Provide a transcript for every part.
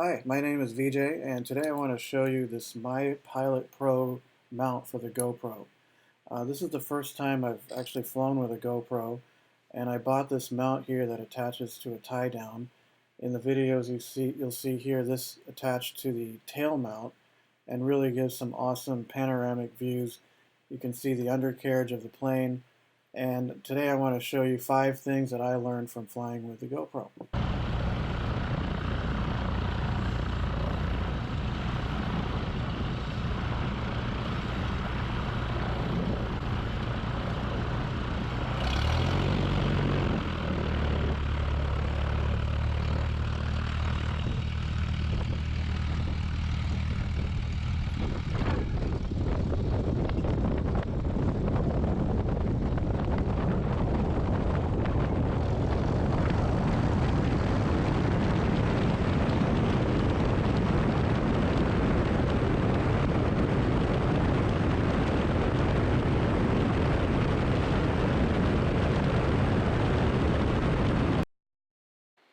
Hi, my name is VJ, and today I want to show you this My Pilot Pro mount for the GoPro. This is the first time I've actually flown with a GoPro, and I bought this mount here that attaches to a tie-down. In the videos you'll see here this attached to the tail mount and really gives some awesome panoramic views. You can see the undercarriage of the plane, and today I want to show you 5 things that I learned from flying with the GoPro.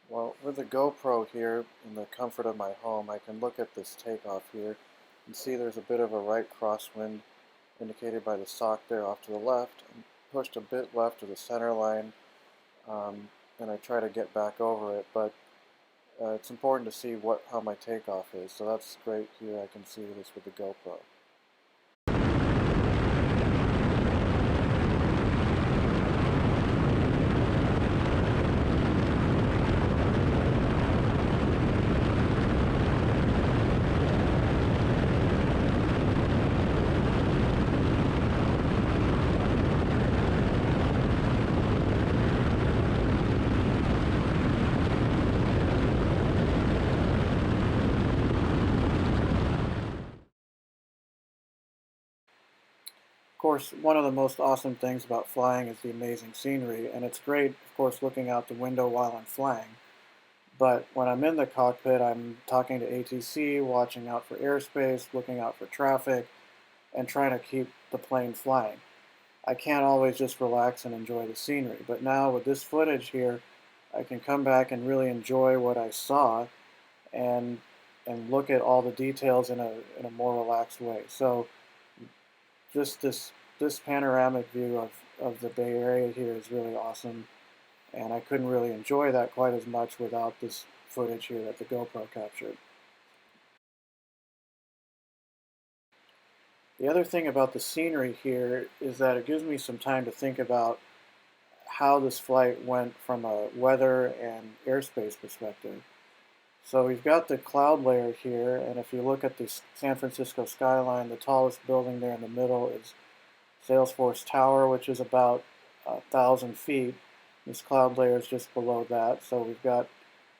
Well, with the GoPro here in the comfort of my home, I can look at this takeoff here and see there's a bit of a right crosswind indicated by the sock there off to the left. I'm pushed a bit left of the center line, and I try to get back over it, but it's important to see how my takeoff is, so that's great here. I can see this with the GoPro. Of course, one of the most awesome things about flying is the amazing scenery, and it's great, of course, looking out the window while I'm flying. But when I'm in the cockpit, I'm talking to ATC, watching out for airspace, looking out for traffic, and trying to keep the plane flying. I can't always just relax and enjoy the scenery, but now with this footage here, I can come back and really enjoy what I saw and look at all the details in a more relaxed way. So just this panoramic view of the Bay Area here is really awesome, and I couldn't really enjoy that quite as much without this footage here that the GoPro captured. The other thing about the scenery here is that it gives me some time to think about how this flight went from a weather and airspace perspective. So we've got the cloud layer here, and if you look at the San Francisco skyline, the tallest building there in the middle is Salesforce Tower, which is about 1,000 feet. This cloud layer is just below that, so we've got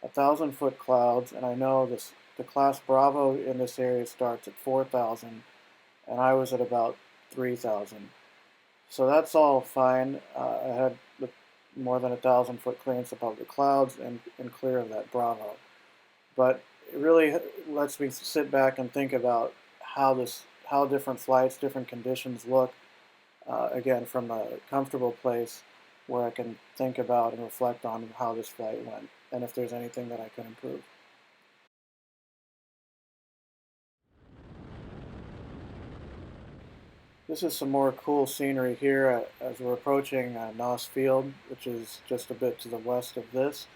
1,000-foot clouds, and I know the class Bravo in this area starts at 4,000, and I was at about 3,000. So that's all fine. I had more than 1,000-foot clearance above the clouds and clear of that Bravo. But it really lets me sit back and think about how different flights, different conditions look, again, from a comfortable place where I can think about and reflect on how this flight went and if there's anything that I can improve. This is some more cool scenery here as we're approaching Noss Field, which is just a bit to the west of this.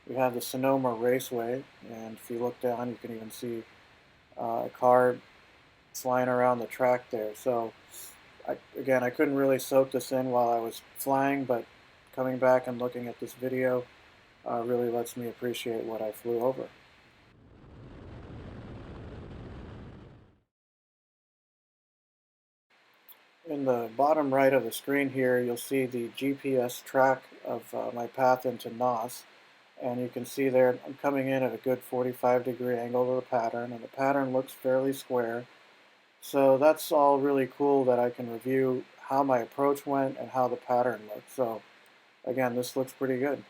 We have the Sonoma Raceway, and if you look down, you can even see a car flying around the track there. So, again, I couldn't really soak this in while I was flying, but coming back and looking at this video really lets me appreciate what I flew over. In the bottom right of the screen here, you'll see the GPS track of my path into Noss. And you can see there I'm coming in at a good 45-degree angle to the pattern, and the pattern looks fairly square. So that's all really cool that I can review how my approach went and how the pattern looked. So again, this looks pretty good.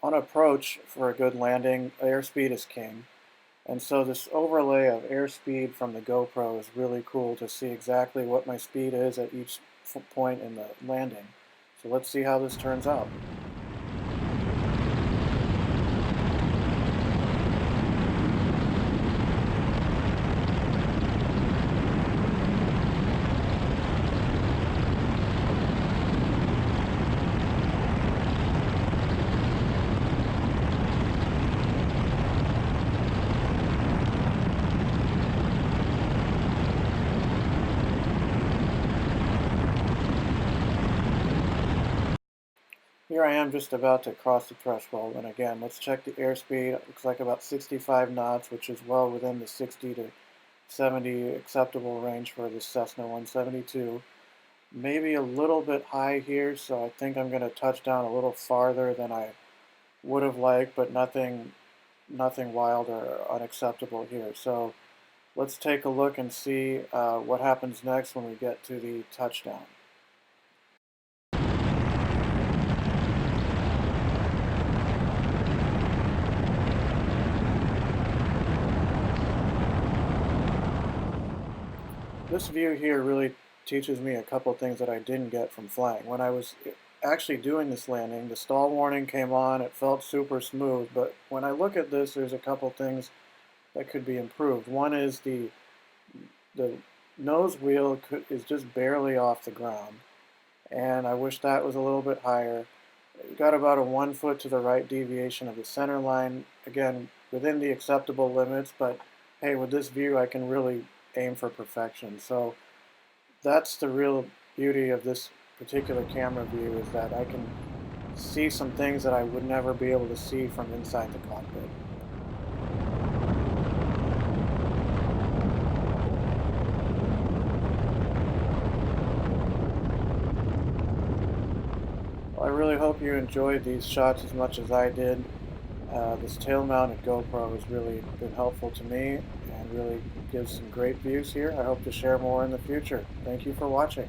On approach for a good landing, airspeed is king. And so this overlay of airspeed from the GoPro is really cool to see exactly what my speed is at each point in the landing. So let's see how this turns out. Here I am just about to cross the threshold, and again, let's check the airspeed. It looks like about 65 knots, which is well within the 60 to 70 acceptable range for the Cessna 172. Maybe a little bit high here, so I think I'm going to touch down a little farther than I would have liked, but nothing wild or unacceptable here. So let's take a look and see what happens next when we get to the touchdown. This view here really teaches me a couple things that I didn't get from flying. When I was actually doing this landing, the stall warning came on, it felt super smooth, but when I look at this, there's a couple things that could be improved. One is the nose wheel is just barely off the ground, and I wish that was a little bit higher. You got about a 1 foot to the right deviation of the center line, again, within the acceptable limits, but hey, with this view, I can really aim for perfection. So that's the real beauty of this particular camera view, is that I can see some things that I would never be able to see from inside the cockpit. Well, I really hope you enjoyed these shots as much as I did. This tail-mounted GoPro has really been helpful to me and really gives some great views here. I hope to share more in the future. Thank you for watching.